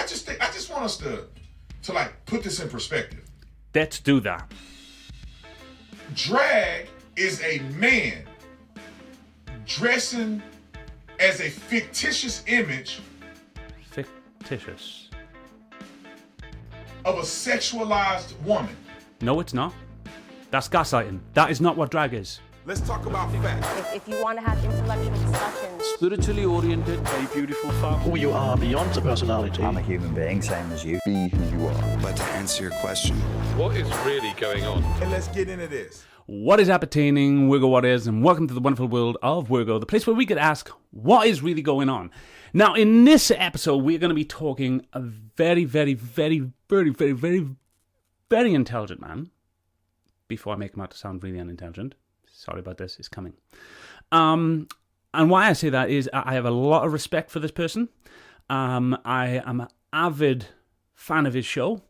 I just want us to like put this in perspective. Let's do that. Drag is a man dressing as a fictitious image Fictitious. of a sexualized woman. No, it's not. That's gaslighting. That is not what drag is. Let's talk about facts. If you want to have intellectual discussions. Spiritually oriented, a beautiful femme. Who you are beyond the personality. I'm a human being, same as you. Be who you are. But to answer your question, what is really going on? And let's get into this. What is appertaining, Wirgo what is, and welcome to the wonderful world of Wirgo, the place where we could ask, what is really going on? Now, in this episode, we're going to be talking a very, very, very, very, very, very, very intelligent man. Before I make him out to sound really unintelligent. Sorry about this, it's coming. And why I say that is I have a lot of respect for this person. I am an avid fan of his show.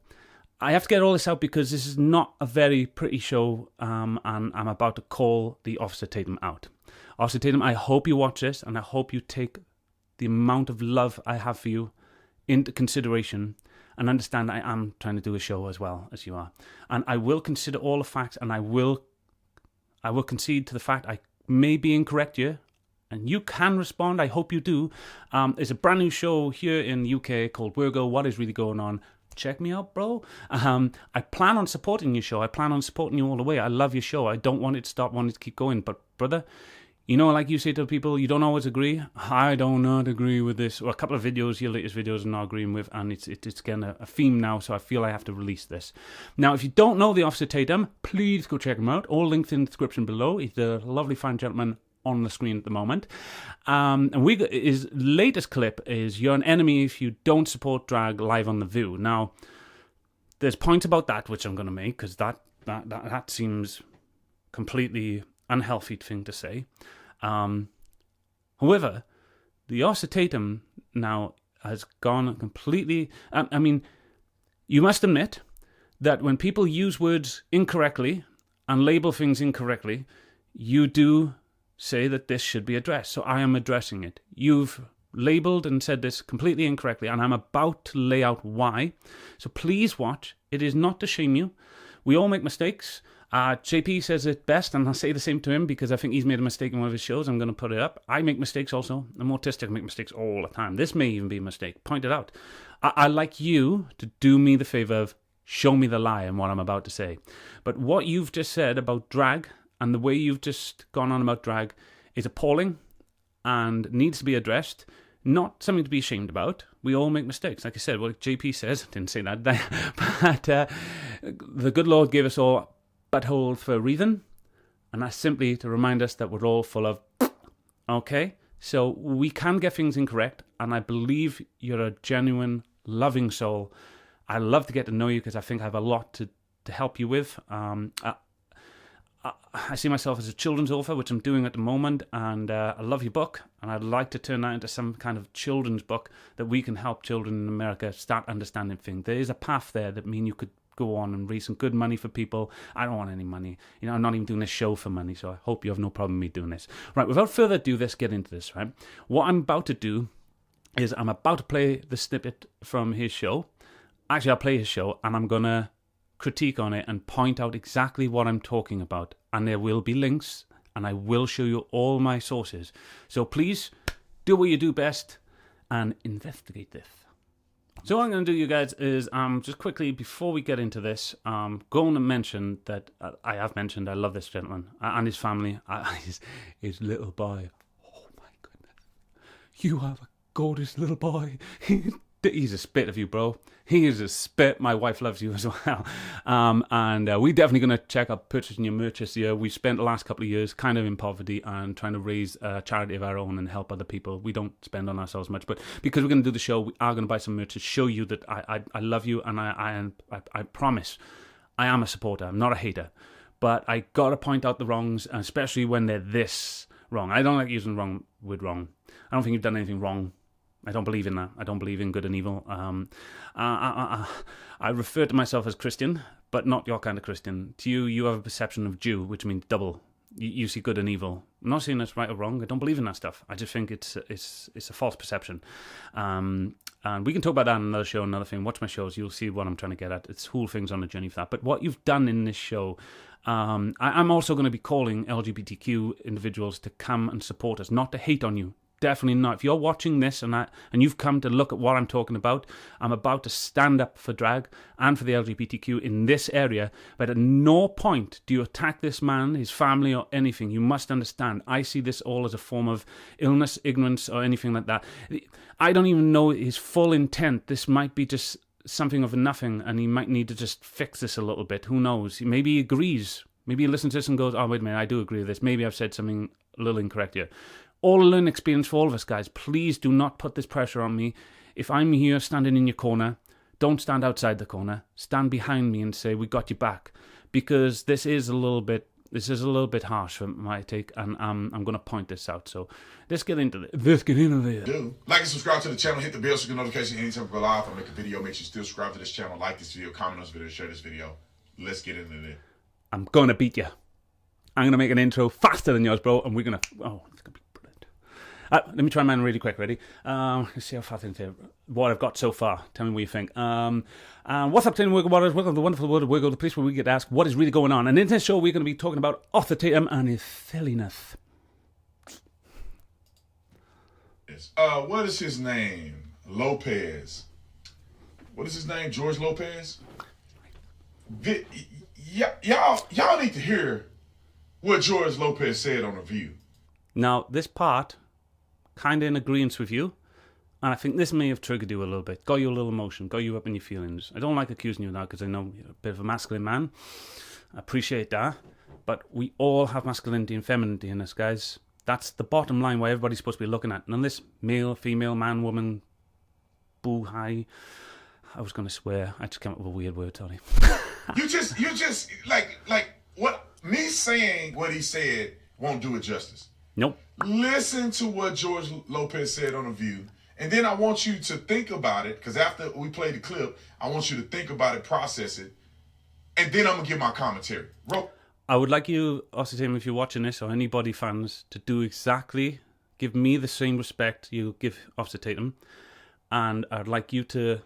I have to get all this out because this is not a very pretty show, and I'm about to call the Officer Tatum out. Officer Tatum, I hope you watch this, and I hope you take the amount of love I have for you into consideration and understand I am trying to do a show as well as you are. And I will consider all the facts, and I will concede to the fact I may be incorrect here, and you can respond. I hope you do. There's a brand new show here in the UK called W.I.R.G.O. What is really going on? Check me out, bro. I plan on supporting your show. I plan on supporting you all the way. I love your show. I don't want it to stop, want it to keep going. But, brother, you know, like you say to people, you don't always agree. I do not agree with this. Or a couple of videos, your latest videos, I'm not agreeing with, and it's getting a theme now, so I feel I have to release this. Now, if you don't know the Officer Tatum, please go check him out. All links in the description below. He's a lovely, fine gentleman on the screen at the moment. And his latest clip is, "You're an enemy if you don't support drag live on The View." Now, there's points about that which I'm going to make, because that seems completely unhealthy thing to say. However, the Officer Tatum now has gone completely... I mean, you must admit that when people use words incorrectly and label things incorrectly, you do say that this should be addressed. So I am addressing it. You've labeled and said this completely incorrectly, and I'm about to lay out why. So please watch. It is not to shame you. We all make mistakes. JP says it best, and I'll say the same to him because I think he's made a mistake in one of his shows. I'm going to put it up. I make mistakes also. I'm autistic. I make mistakes all the time. This may even be a mistake. Point it out. I like you to do me the favor of show me the lie in what I'm about to say. But what you've just said about drag and the way you've just gone on about drag is appalling and needs to be addressed. Not something to be ashamed about. We all make mistakes. Like I said, what JP says, didn't say that, but the good Lord gave us all buttholes for a reason, and that's simply to remind us that we're all full of okay? So we can get things incorrect, and I believe you're a genuine, loving soul. I love to get to know you because I think I have a lot to help you with. I see myself as a children's author, which I'm doing at the moment, and I love your book, and I'd like to turn that into some kind of children's book that we can help children in America start understanding things. There is a path there that means you could go on and raise some good money for people. I don't want any money. You know, I'm not even doing this show for money, so I hope you have no problem with me doing this. Right, without further ado, let's get into this, right? What I'm about to do is I'm about to play the snippet from his show. Actually, I'll play his show, and I'm going to critique on it and point out exactly what I'm talking about. And there will be links, and I will show you all my sources. So please do what you do best and investigate this. So what I'm going to do, you guys, is just quickly, before we get into this, going to mention that I have mentioned I love this gentleman and his family, his little boy. Oh my goodness. You have a gorgeous little boy. He's a spit of you, bro. He is a spit. My wife loves you as well. And we're definitely going to check out purchasing your merch this year. We've spent the last couple of years kind of in poverty and trying to raise a charity of our own and help other people. We don't spend on ourselves much, but because we're going to do the show, we are going to buy some merch to show you that I love you, and I promise I am a supporter. I'm not a hater. But I got to point out the wrongs, especially when they're this wrong. I don't like using the word wrong. I don't think you've done anything wrong. I don't believe in that. I don't believe in good and evil. I refer to myself as Christian, but not your kind of Christian. To you, you have a perception of Jew, which means double. You see good and evil. I'm not saying that's right or wrong. I don't believe in that stuff. I just think it's a false perception. And we can talk about that in another show, another thing. Watch my shows, you'll see what I'm trying to get at. It's whole things on the journey for that. But what you've done in this show, I'm also going to be calling LGBTQ individuals to come and support us, not to hate on you. Definitely not. If you're watching this and you've come to look at what I'm talking about, I'm about to stand up for drag and for the LGBTQ in this area. But at no point do you attack this man, his family, or anything. You must understand, I see this all as a form of illness, ignorance, or anything like that. I don't even know his full intent. This might be just something of a nothing, and he might need to just fix this a little bit. Who knows? Maybe he agrees. Maybe he listens to this and goes, oh, wait a minute, I do agree with this. Maybe I've said something a little incorrect here. All a learning experience for all of us, guys. Please do not put this pressure on me. If I'm here standing in your corner, don't stand outside the corner. Stand behind me and say, we got you back. Because this is a little bit harsh for my take, and I'm going to point this out. So let's get into it. Do like and subscribe to the channel. Hit the bell so you get notification anytime we go live. I make a video. Make sure you still subscribe to this channel. Like this video. Comment on this video. Share this video. Let's get into it. I'm going to beat you. I'm going to make an intro faster than yours, bro. And we're going to... Oh, it's going to be brilliant. Let me try mine really quick. Ready? Let's see how far into what I've got so far. Tell me what you think. What's up, Tatum Wirgo Waters? Welcome to the wonderful world of Wirgo, the place where we get asked what is really going on. And in this show, we're going to be talking about Arthur Tatum and his silliness. Yes. What is his name? Lopez. What is his name? George Lopez? Y'all need to hear what George Lopez said on The View. Now, this part, kind of in agreement with you, and I think this may have triggered you a little bit, got you a little emotion, got you up in your feelings. I don't like accusing you of that because I know you're a bit of a masculine man. I appreciate that, but we all have masculinity and femininity in us, guys. That's the bottom line where everybody's supposed to be looking at. None of this male, female, man, woman, boo, hi. I was going to swear. I just came up with a weird word, sorry. You just like what me saying what he said won't do it justice. Nope. Listen to what George Lopez said on The View, and then I want you to think about it, because after we play the clip, I want you to think about it, process it, and then I'm gonna give my commentary. I would like you, Autistic, if you're watching this, or anybody fans, to do exactly, give me the same respect you give Officer Tatum, and I'd like you to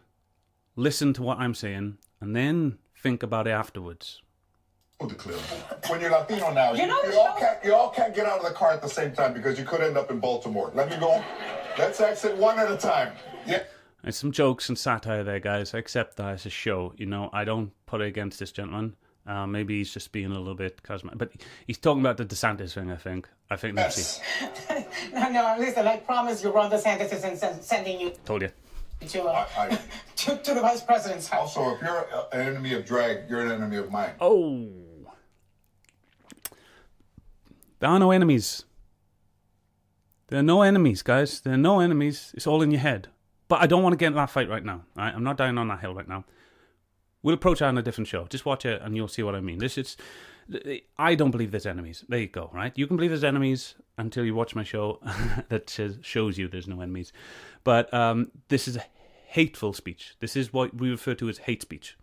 listen to what I'm saying, and then think about it afterwards. The clip. When you're Latino now, you all can't get out of the car at the same time because you could end up in Baltimore. Let me go. Let's exit one at a time. Yeah. There's some jokes and satire there, guys. I accept that as a show. You know, I don't put it against this gentleman. Maybe he's just being a little bit cosmetic. But he's talking about the DeSantis thing, I think. Yes. No, listen, I promise you Ron DeSantis isn't sending you... Told you. To the vice president's house. Also, if you're an enemy of drag, you're an enemy of mine. Oh. There are no enemies. There are no enemies, guys. There are no enemies. It's all in your head. But I don't want to get in that fight right now. Right? I'm not down on that hill right now. We'll approach that on a different show. Just watch it and you'll see what I mean. I don't believe there's enemies. There you go, right? You can believe there's enemies until you watch my show that shows you there's no enemies. But this is a hateful speech. This is what we refer to as hate speech.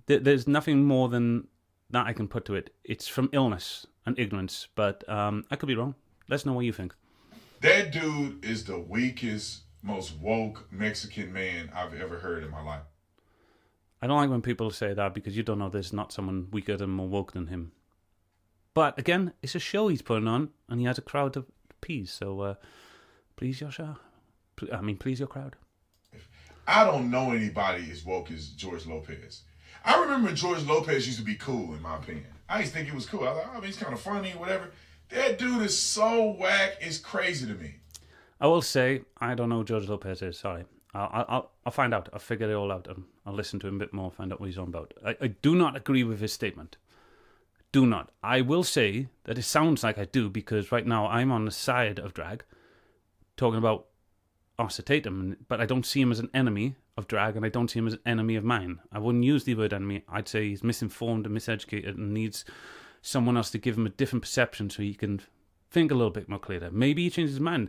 There's nothing more than that I can put to it. It's from illness and ignorance, but I could be wrong. Let us know what you think. That dude is the weakest, most woke Mexican man I've ever heard in my life. I don't like when people say that because you don't know there's not someone weaker and more woke than him. But again, it's a show he's putting on, and he has a crowd to please. So please your show. Please your crowd. I don't know anybody as woke as George Lopez. I remember George Lopez used to be cool, in my opinion. I used to think he was cool. I was like, he's kind of funny, whatever. That dude is so whack, it's crazy to me. I will say, I don't know who George Lopez is, sorry. I'll find out. I'll figure it all out. I'll listen to him a bit more, find out what he's on about. I do not agree with his statement. Do not. I will say that it sounds like I do because right now I'm on the side of drag, talking about Arthur Tatum, but I don't see him as an enemy of drag and I don't see him as an enemy of mine. I wouldn't use the word enemy. I'd say he's misinformed and miseducated and needs someone else to give him a different perception so he can think a little bit more clearer. Maybe he changes his mind.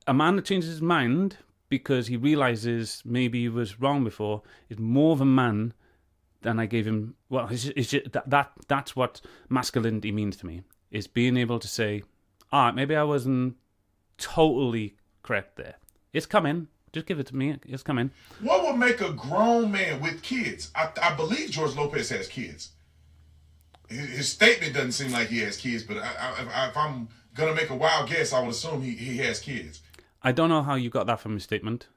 A man that changes his mind because he realizes maybe he was wrong before is more of a man than I gave him. Well, that's what masculinity means to me, is being able to say, maybe I wasn't totally correct there. It's coming, Just give it to me. It's coming. What would make a grown man with kids? I believe George Lopez has kids. His statement doesn't seem like he has kids, but if I'm going to make a wild guess, I would assume he has kids. I don't know how you got that from his statement.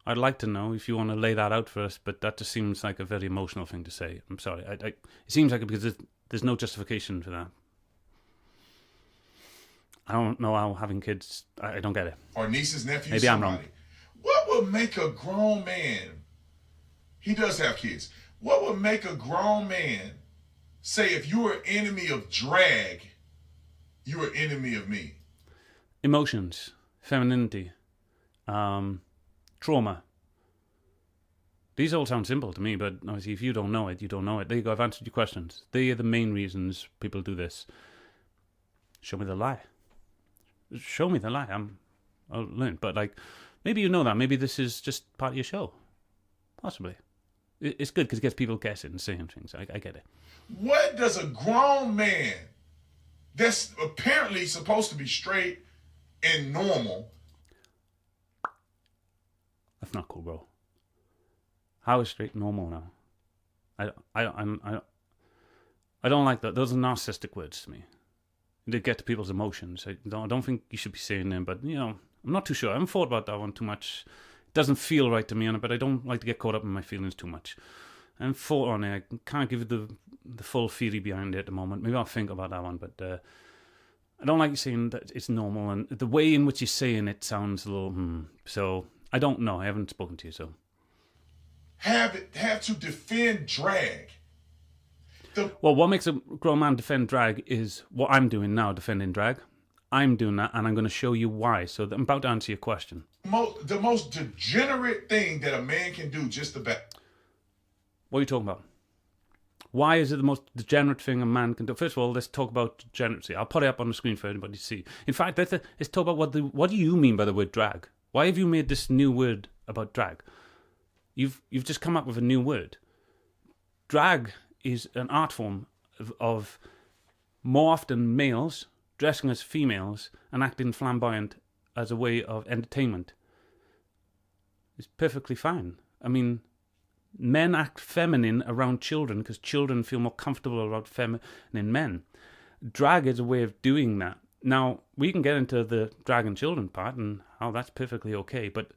I'd like to know if you want to lay that out for us, but that just seems like a very emotional thing to say. I'm sorry. It seems like it because there's no justification for that. I don't know how having kids... I don't get it. Or nieces, nephews, Maybe somebody. I'm wrong. What would make a grown man... He does have kids. What would make a grown man say if you were enemy of drag, you were enemy of me? Emotions, femininity, trauma. These all sound simple to me, but obviously if you don't know it, you don't know it. There you go, I've answered your questions. They are the main reasons people do this. Show me the lie. Show me the lie. I'll learn. But like, maybe you know that. Maybe this is just part of your show. Possibly. It's good because it gets people guessing and saying things. I get it. What does a grown man that's apparently supposed to be straight and normal... That's not cool, bro. How is straight normal now? I don't like that. Those are narcissistic words to me. They get to people's emotions. I don't think you should be saying them, but you know, I'm not too sure. I haven't thought about that one too much. It doesn't feel right to me on it, but I don't like to get caught up in my feelings too much. I haven't thought on it. I can't give it the full theory behind it at the moment. Maybe I'll think about that one, but I don't like you saying that it's normal, and the way in which you're saying it sounds a little So I don't know. I haven't spoken to you, so have to defend drag. Well, what makes a grown man defend drag is what I'm doing now, defending drag. I'm doing that, and I'm going to show you why. So I'm about to answer your question. The most degenerate thing that a man can do, just about. What are you talking about? Why is it the most degenerate thing a man can do? First of all, let's talk about degeneracy. I'll put it up on the screen for anybody to see. In fact, let's talk about what do you mean by the word drag? Why have you made this new word about drag? You've just come up with a new word. Drag is an art form of more often males dressing as females and acting flamboyant as a way of entertainment. It's perfectly fine. I mean, men act feminine around children because children feel more comfortable around feminine men. Drag is a way of doing that. Now, we can get into the drag and children part and how that's perfectly okay, but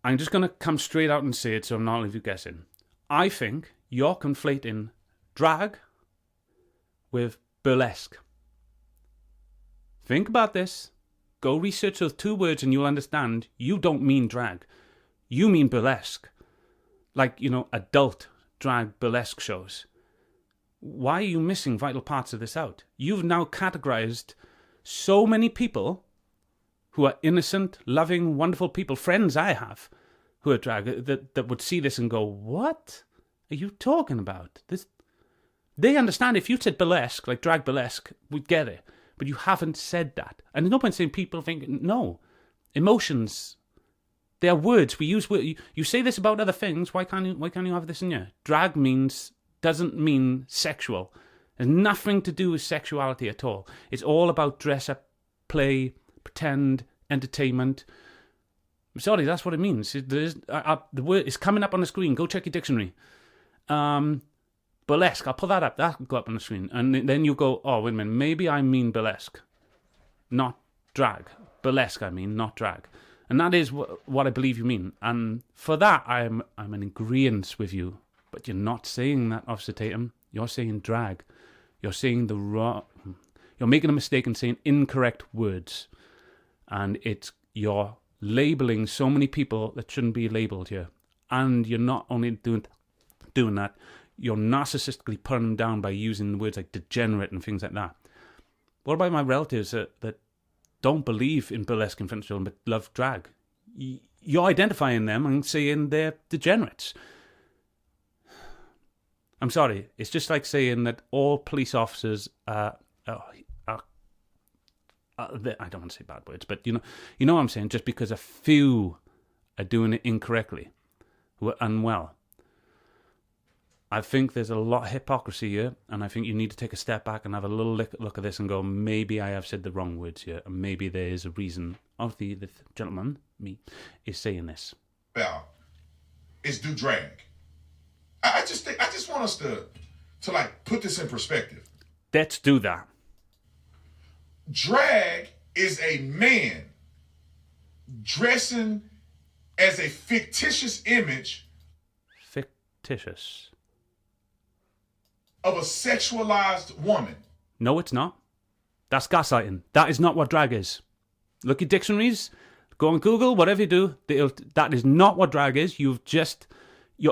I'm just going to come straight out and say it so I'm not leave you guessing. I think you're conflating drag with burlesque. Think about this. Go research those two words and you'll understand you don't mean drag. You mean burlesque. Like, you know, adult drag burlesque shows. Why are you missing vital parts of this out? You've now categorized so many people who are innocent, loving, wonderful people, friends I have, who are drag, that would see this and go, what are you talking about? This, they understand if you said burlesque, like drag burlesque, we'd get it. But you haven't said that. And there's no point saying people think, no. Emotions, they are words. We use words. You say this about other things, why can't you have this in here? Drag doesn't mean sexual. It has nothing to do with sexuality at all. It's all about dress up, play, pretend, entertainment. I'm sorry, that's what it means. The word is coming up on the screen. Go check your dictionary. Burlesque, I'll put that up. That'll go up on the screen. And then you go, oh, wait a minute, maybe I mean burlesque, not drag. Burlesque, I mean, not drag. And that is what I believe you mean. And for that, I'm in agreement with you. But you're not saying that, Officer Tatum. You're saying drag. You're saying the wrong... You're making a mistake and saying incorrect words. And you're labeling so many people that shouldn't be labeled here. And you're not only doing that, you're narcissistically putting them down by using words like degenerate and things like that. What about my relatives that don't believe in burlesque in front of children but love drag? You're identifying them and saying they're degenerates. I'm sorry, it's just like saying that all police officers I don't want to say bad words, but you know what I'm saying, just because a few are doing it incorrectly, who are unwell. I think there's a lot of hypocrisy here, and I think you need to take a step back and have a little look at this and go, maybe I have said the wrong words here, and maybe there is a reason of the gentleman, me, is saying this. About is do drag. I just want us to like put this in perspective. Let's do that. Drag is a man dressing as a fictitious image Fictitious. of a sexualized woman. No, it's not. That's gaslighting. That is not what drag is. Look at dictionaries. Go on Google, whatever you do. That is not what drag is. You're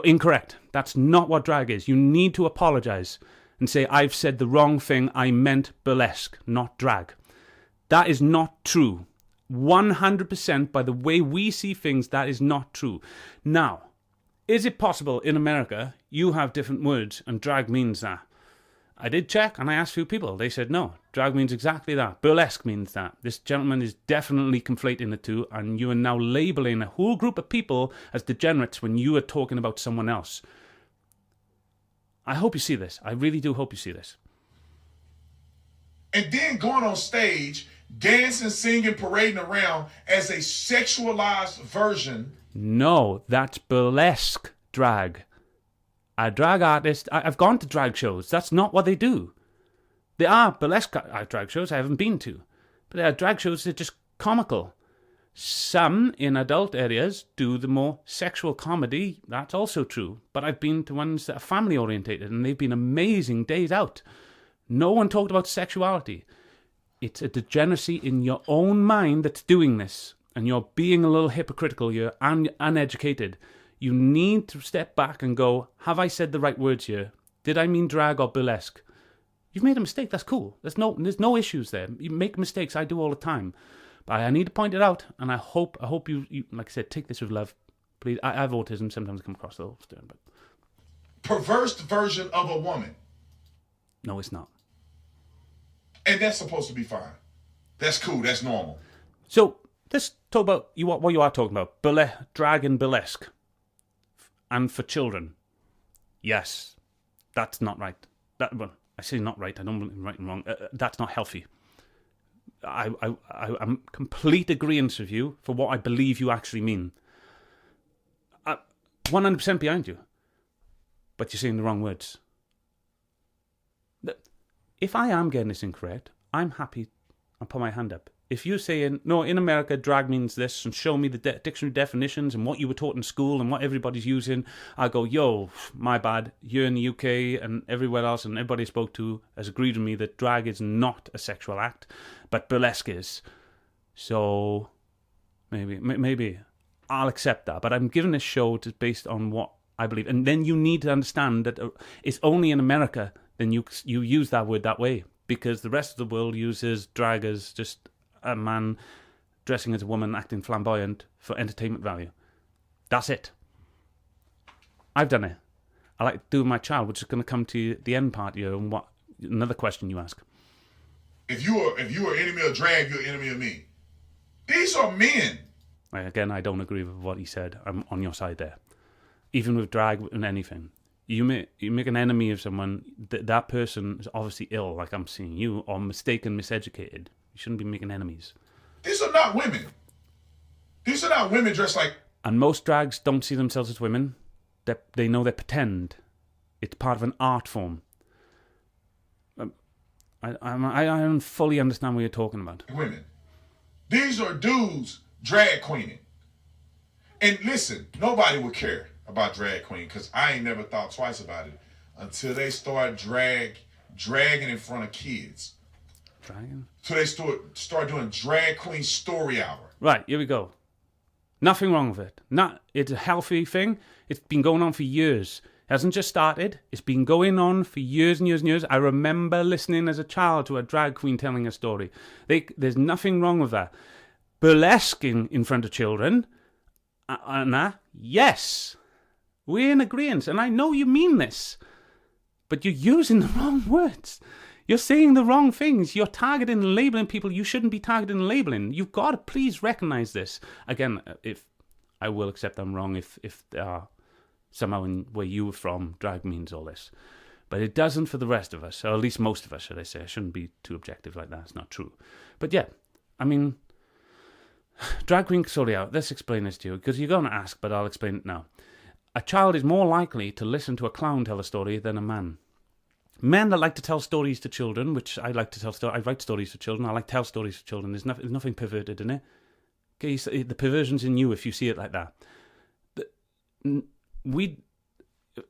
incorrect. That's not what drag is. You need to apologize and say, I've said the wrong thing. I meant burlesque, not drag. That is not true. 100% by the way we see things, that is not true. Now, is it possible in America you have different words and drag means that? I did check and I asked a few people. They said no, drag means exactly that. Burlesque means that. This gentleman is definitely conflating the two, and you are now labeling a whole group of people as degenerates when you are talking about someone else. I hope you see this. I really do hope you see this. And then going on stage, dancing, singing, parading around as a sexualized version. No, that's burlesque drag. A drag artist, I've gone to drag shows. That's not what they do. There are burlesque drag shows I haven't been to. But there are drag shows that are just comical. Some in adult areas do the more sexual comedy. That's also true. But I've been to ones that are family orientated and they've been amazing days out. No one talked about sexuality. It's a degeneracy in your own mind that's doing this. And you're being a little hypocritical. You're uneducated. You need to step back and go, have I said the right words here? Did I mean drag or burlesque? You've made a mistake. That's cool. There's no issues there. You make mistakes. I do all the time. But I need to point it out. And I hope you like I said, take this with love. Please. I have autism. Sometimes I come across a little stern, but Perverse version of a woman. no, it's not. And that's supposed to be fine. That's cool. That's normal. So let's talk about what you are talking about. Drag and burlesque. And for children. Yes. That's not right. I say not right. I don't believe right and wrong. That's not healthy. I'm complete agreement with you for what I believe you actually mean. 100% behind you. But you're saying the wrong words. If I am getting this incorrect, I'm happy. I'll put my hand up. If you're saying, no, in America, drag means this, and show me the dictionary definitions and what you were taught in school and what everybody's using, I go, yo, my bad. Here in the UK and everywhere else, and everybody I spoke to has agreed with me that drag is not a sexual act, but burlesque is. So maybe I'll accept that. But I'm giving this show based on what I believe. And then you need to understand that it's only in America then you use that word that way, because the rest of the world uses drag as just a man dressing as a woman, acting flamboyant for entertainment value. That's it. I've done it. I like to do with my child, which is going to come to the end part here, and what another question you ask. If you are enemy of drag, you're enemy of me. These are men. Again, I don't agree with what he said. I'm on your side there. Even with drag and anything. You make an enemy of someone, that person is obviously ill, like I'm seeing you, or mistaken, miseducated. You shouldn't be making enemies. These are not women. These are not women dressed like... And most drags don't see themselves as women. They know they pretend. It's part of an art form. I don't fully understand what you're talking about. Women. These are dudes drag queening. And listen, nobody would care about drag queen, because I ain't never thought twice about it until they start dragging in front of kids. Dragging? So they start doing drag queen story hour. Right, here we go. Nothing wrong with it. It's a healthy thing. It's been going on for years. It hasn't just started. It's been going on for years and years and years. I remember listening as a child to a drag queen telling a story. There's nothing wrong with that. Burlesquing in front of children, yes. We're in agreement, and I know you mean this, but you're using the wrong words. You're saying the wrong things. You're targeting and labeling people you shouldn't be targeting and labeling. You've got to please recognize this. Again, if I will accept I'm wrong if there are somehow in where you were from, drag means all this. But it doesn't for the rest of us, or at least most of us, should I say. I shouldn't be too objective like that. It's not true. But yeah, I mean, Drag queen, sorry out. Let's explain this to you, because you're going to ask, but I'll explain it now. A child is more likely to listen to a clown tell a story than a man. Men that like to tell stories to children, which I like to tell stories. I write stories for children. I like to tell stories for children. There's nothing perverted in it. Okay, so the perversion's in you if you see it like that.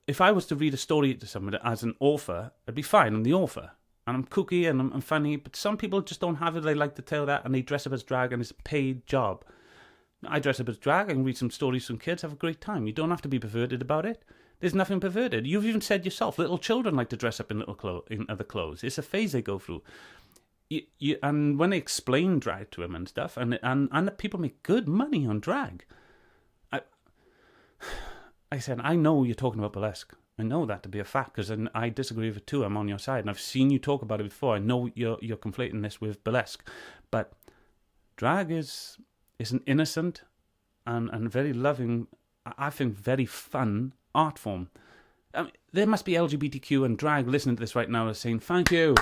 If I was to read a story to someone as an author, I'd be fine. I'm the author. And I'm kooky and I'm funny. But some people just don't have it. They like to tell that and they dress up as drag and it's a paid job. I dress up as drag and read some stories from kids. Have a great time. You don't have to be perverted about it. There's nothing perverted. You've even said yourself, little children like to dress up in in other clothes. It's a phase they go through. And when they explain drag to them and stuff, and the people make good money on drag. I said, I know you're talking about burlesque. I know that to be a fact because I disagree with it too. I'm on your side, and I've seen you talk about it before. I know you're conflating this with burlesque, but drag is an innocent and very loving, I think, very fun art form. I mean, there must be LGBTQ and drag listening to this right now saying, thank you,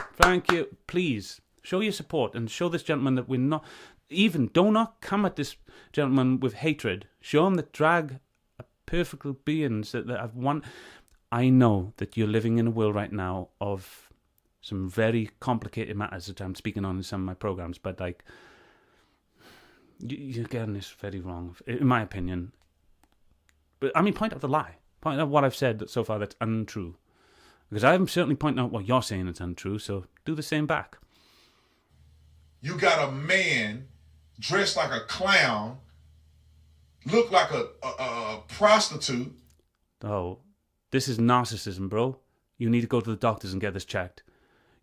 please show your support and show this gentleman that we're not, do not come at this gentleman with hatred. Show him that drag are perfect beings that have won. I know that you're living in a world right now of some very complicated matters that I'm speaking on in some of my programs, but like, you're getting this very wrong, in my opinion. But I mean, point out the lie. Point out what I've said so far that's untrue. Because I'm certainly pointing out what you're saying that's untrue, so do the same back. You got a man dressed like a clown, look like a prostitute. Oh, this is narcissism, bro. You need to go to the doctors and get this checked.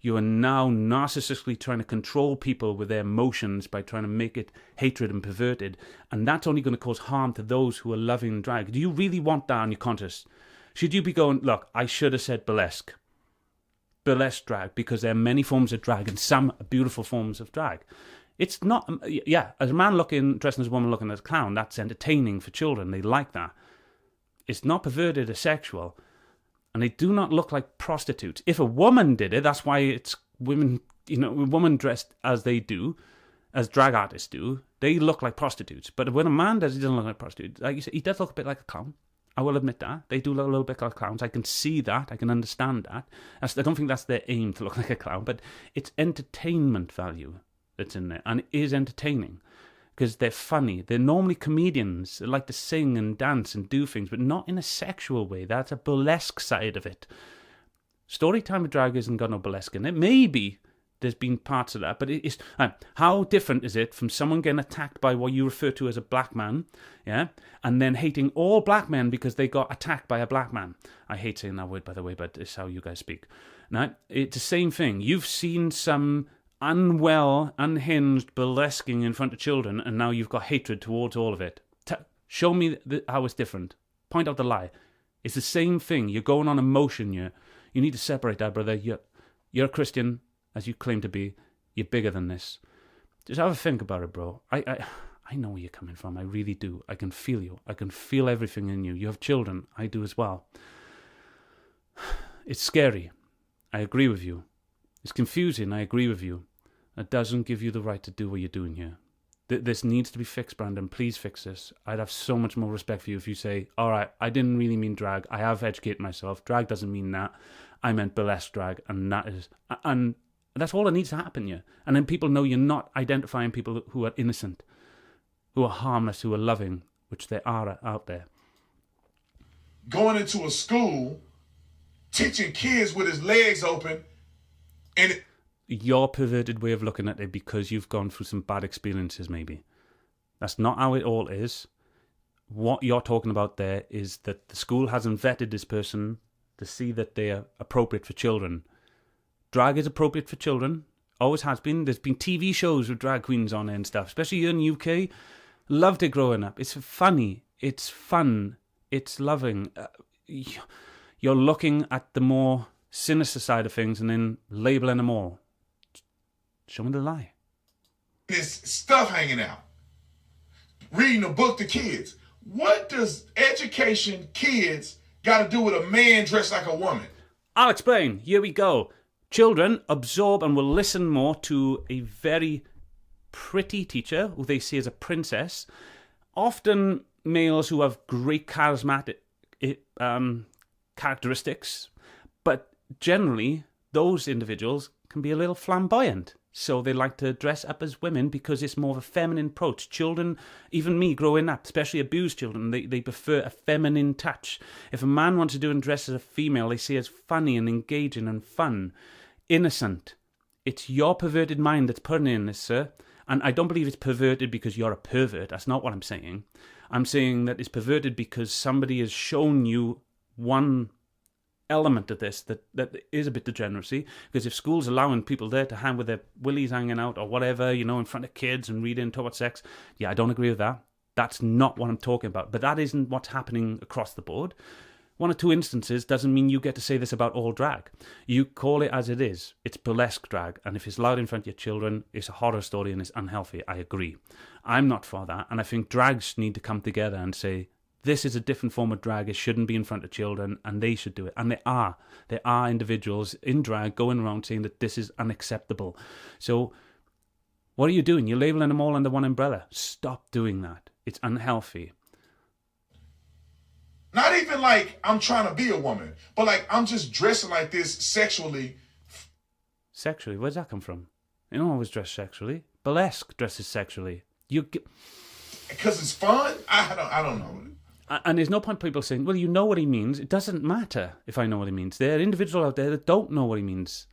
You are now narcissistically trying to control people with their emotions by trying to make it hatred and perverted. And that's only going to cause harm to those who are loving drag. Do you really want that on your conscience? Should you be going, look, I should have said burlesque. Burlesque drag, because there are many forms of drag and some are beautiful forms of drag. It's not, as a man dressing as a woman looking as a clown, that's entertaining for children. They like that. It's not perverted or sexual. And they do not look like prostitutes. If a woman did it, that's why it's women, women dressed as they do, as drag artists do, they look like prostitutes. But when a man does, he doesn't look like a prostitute. Like you said, he does look a bit like a clown. I will admit that. They do look a little bit like clowns. I can see that. I can understand that. I don't think that's their aim to look like a clown, but it's entertainment value that's in there. And it is entertaining. Because they're funny. They're normally comedians. They like to sing and dance and do things, but not in a sexual way. That's a burlesque side of it. Storytime with drag hasn't got no burlesque in it. Maybe there's been parts of that, but it is. How different is it from someone getting attacked by what you refer to as a black man, yeah, and then hating all black men because they got attacked by a black man? I hate saying that word, by the way, but it's how you guys speak. Now, it's the same thing. You've seen some unwell, unhinged burlesquing in front of children, and now you've got hatred towards all of it. Show me how it's different. Point out the lie. It's the same thing. You're going on emotion. You need to separate that, brother. You're a Christian, as you claim to be. You're bigger than this. Just have a think about it, bro. I know where you're coming from. I really do. I can feel you. I can feel everything in you. You have children. I do as well. It's scary. I agree with you. It's confusing. I agree with you. It doesn't give you the right to do what you're doing here. This needs to be fixed, Brandon. Please fix this. I'd have so much more respect for you if you say, all right, I didn't really mean drag. I have educated myself. Drag doesn't mean that. I meant burlesque drag, and that's all that needs to happen here. And then people know you're not identifying people who are innocent, who are harmless, who are loving, which there are out there. Going into a school, teaching kids with his legs open, and your perverted way of looking at it because you've gone through some bad experiences, maybe. That's not how it all is. What you're talking about there is that the school hasn't vetted this person to see that they are appropriate for children. Drag is appropriate for children. Always has been. There's been TV shows with drag queens on it and stuff, especially here in the UK. Loved it growing up. It's funny. It's fun. It's loving. You're looking at the more sinister side of things and then labeling them all. Show me the lie. This stuff hanging out. Reading a book to kids. What does education kids got to do with a man dressed like a woman? I'll explain. Here we go. Children absorb and will listen more to a very pretty teacher who they see as a princess, often males who have great charismatic characteristics, but generally those individuals can be a little flamboyant. So they like to dress up as women because it's more of a feminine approach. Children, even me growing up, especially abused children, they prefer a feminine touch. If a man wants to do and dress as a female, they see it as funny and engaging and fun, innocent. It's your perverted mind that's putting in this, sir. And I don't believe it's perverted because you're a pervert. That's not what I'm saying. I'm saying that it's perverted because somebody has shown you one element of this that is a bit degeneracy. Because if school's allowing people there to hang with their willies hanging out or whatever, in front of kids and reading, talk about sex, yeah, I don't agree with that. That's not what I'm talking about. But that isn't what's happening across the board. One or two instances doesn't mean you get to say this about all drag. You call it as it is. It's burlesque drag. And if it's allowed in front of your children, it's a horror story and it's unhealthy. I agree. I'm not for that. And I think drags need to come together and say, this is a different form of drag. It shouldn't be in front of children, and they should do it. And they are. There are individuals in drag going around saying that this is unacceptable. So what are you doing? You're labeling them all under one umbrella. Stop doing that. It's unhealthy. Not even like I'm trying to be a woman, but like I'm just dressing like this sexually. Sexually? Where's that come from? You don't always dress sexually. Burlesque dresses sexually. Because it's fun? I don't know. And there's no point people saying, well, you know what he means. It doesn't matter if I know what he means. There are individuals out there that don't know what he means.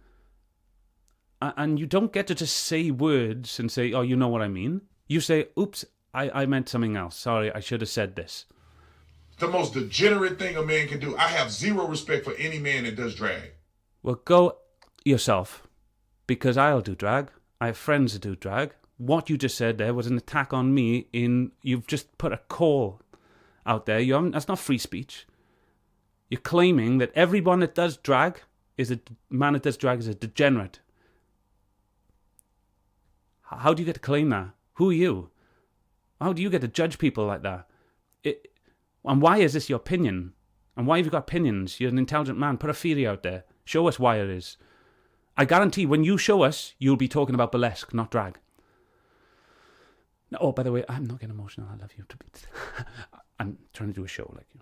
And you don't get to just say words and say, oh, you know what I mean. You say, oops, I meant something else. Sorry, I should have said this. The most degenerate thing a man can do. I have zero respect for any man that does drag. Well, go yourself, because I'll do drag. I have friends that do drag. What you just said there was an attack on me you've just put a call out there. That's not free speech. You're claiming that everyone that does drag is a man that does drag is a degenerate. How do you get to claim that? Who are you? How do you get to judge people like that? And why is this your opinion? And why have you got opinions? You're an intelligent man. Put a theory out there. Show us why it is. I guarantee when you show us, you'll be talking about burlesque, not drag. Oh, by the way, I'm not getting emotional. I love you. I'm trying to do a show like you.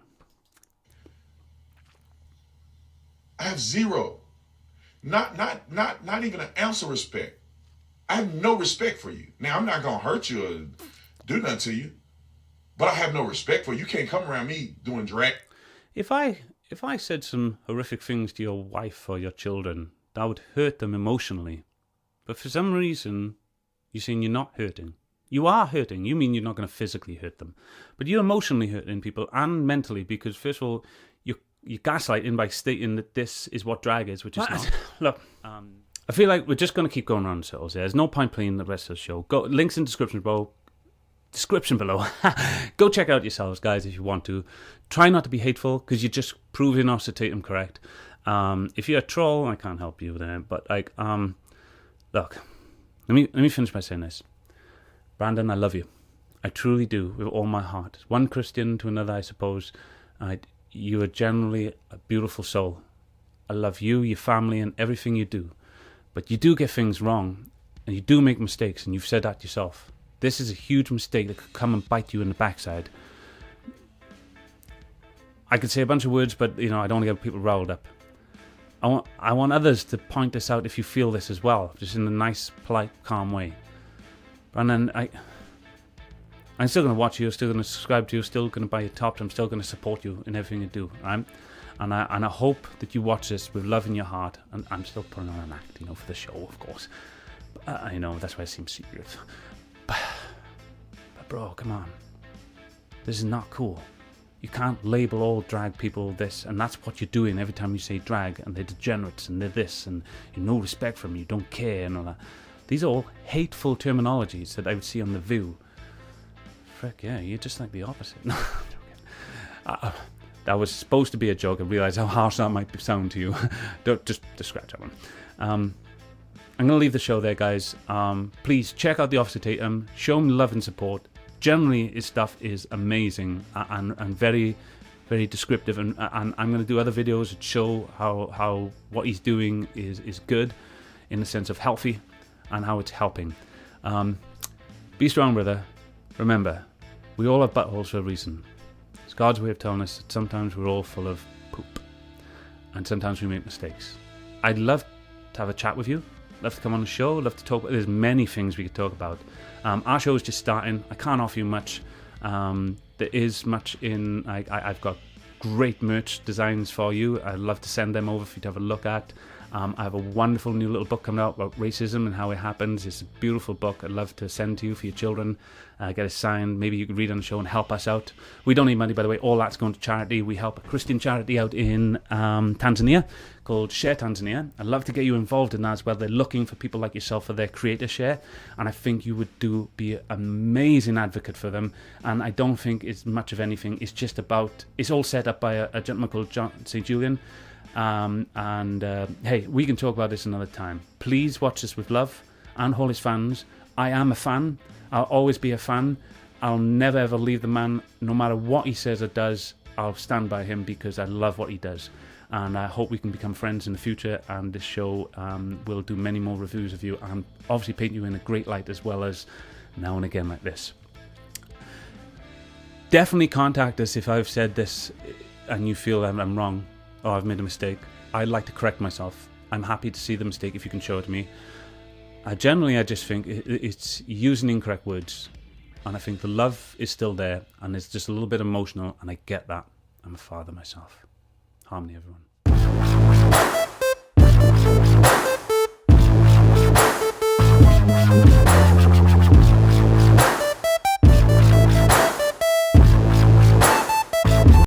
I have zero. Not even an ounce of respect. I have no respect for you. Now, I'm not going to hurt you or do nothing to you, but I have no respect for you. You can't come around me doing drag. If I said some horrific things to your wife or your children, that would hurt them emotionally. But for some reason, you're saying you're not hurting. You are hurting. You mean you're not going to physically hurt them. But you're emotionally hurting people and mentally because, first of all, you're gaslighting by stating that this is what drag is, which is not. Look, I feel like we're just going to keep going around in circles here. There's no point playing the rest of the show. Go links in description below. Go check out yourselves, guys, if you want to. Try not to be hateful because you're just proving us to Tatum correct. If you're a troll, I can't help you there. But look, let me finish by saying this. Brandon, I love you. I truly do, with all my heart. One Christian to another, I suppose. You are generally a beautiful soul. I love you, your family, and everything you do. But you do get things wrong, and you do make mistakes, and you've said that yourself. This is a huge mistake that could come and bite you in the backside. I could say a bunch of words, but I don't want to get people riled up. I want others to point this out if you feel this as well, just in a nice, polite, calm way. And then I'm still going to watch you, still going to subscribe to you, still going to buy your tops, I'm still going to support you in everything you do. Right? And I hope that you watch this with love in your heart. And I'm still putting on an act, for the show, of course. I know, that's why I seem serious. But bro, come on. This is not cool. You can't label all drag people this, and that's what you're doing every time you say drag, and they're degenerates, and they're this, and you no respect for them, you don't care, and all that. These are all hateful terminologies that I would see on The View. Frick, yeah, you're just like the opposite. No, I'm joking. That was supposed to be a joke. I realised how harsh that might sound to you. Don't just scratch that one. I'm going to leave the show there, guys. Please check out the Officer Tatum. Show him love and support. Generally, his stuff is amazing and very, very descriptive. And I'm going to do other videos that show how what he's doing is good in the sense of healthy and how it's helping. Be strong, brother. Remember, we all have buttholes for a reason. It's God's way of telling us that sometimes we're all full of poop. And sometimes we make mistakes. I'd love to have a chat with you. Love to come on the show. Love to talk. There's many things we could talk about. Our show is just starting. I can't offer you much. There is much in... I've got great merch designs for you. I'd love to send them over for you to have a look at. I have a wonderful new little book coming out about racism and how it happens. It's a beautiful book I'd love to send to you for your children. Get it signed. Maybe you could read on the show and help us out. We don't need money, by the way. All that's going to charity. We help a Christian charity out in Tanzania called Share Tanzania. I'd love to get you involved in that as well. They're looking for people like yourself for their creator share, and I think you would be an amazing advocate for them. And I don't think it's much of anything. It's just about... It's all set up by a gentleman called John St. Julian. Hey, we can talk about this another time. Please watch this with love and all his fans. I am a fan. I'll always be a fan. I'll never ever leave the man. No matter what he says or does, I'll stand by him because I love what he does. And I hope we can become friends in the future, and this show will do many more reviews of you and obviously paint you in a great light as well as now and again like this. Definitely contact us if I've said this and you feel I'm wrong. Oh, I've made a mistake. I'd like to correct myself. I'm happy to see the mistake if you can show it to me. I just think it's using incorrect words. And I think the love is still there. And it's just a little bit emotional. And I get that. I'm a father myself. Harmony, everyone.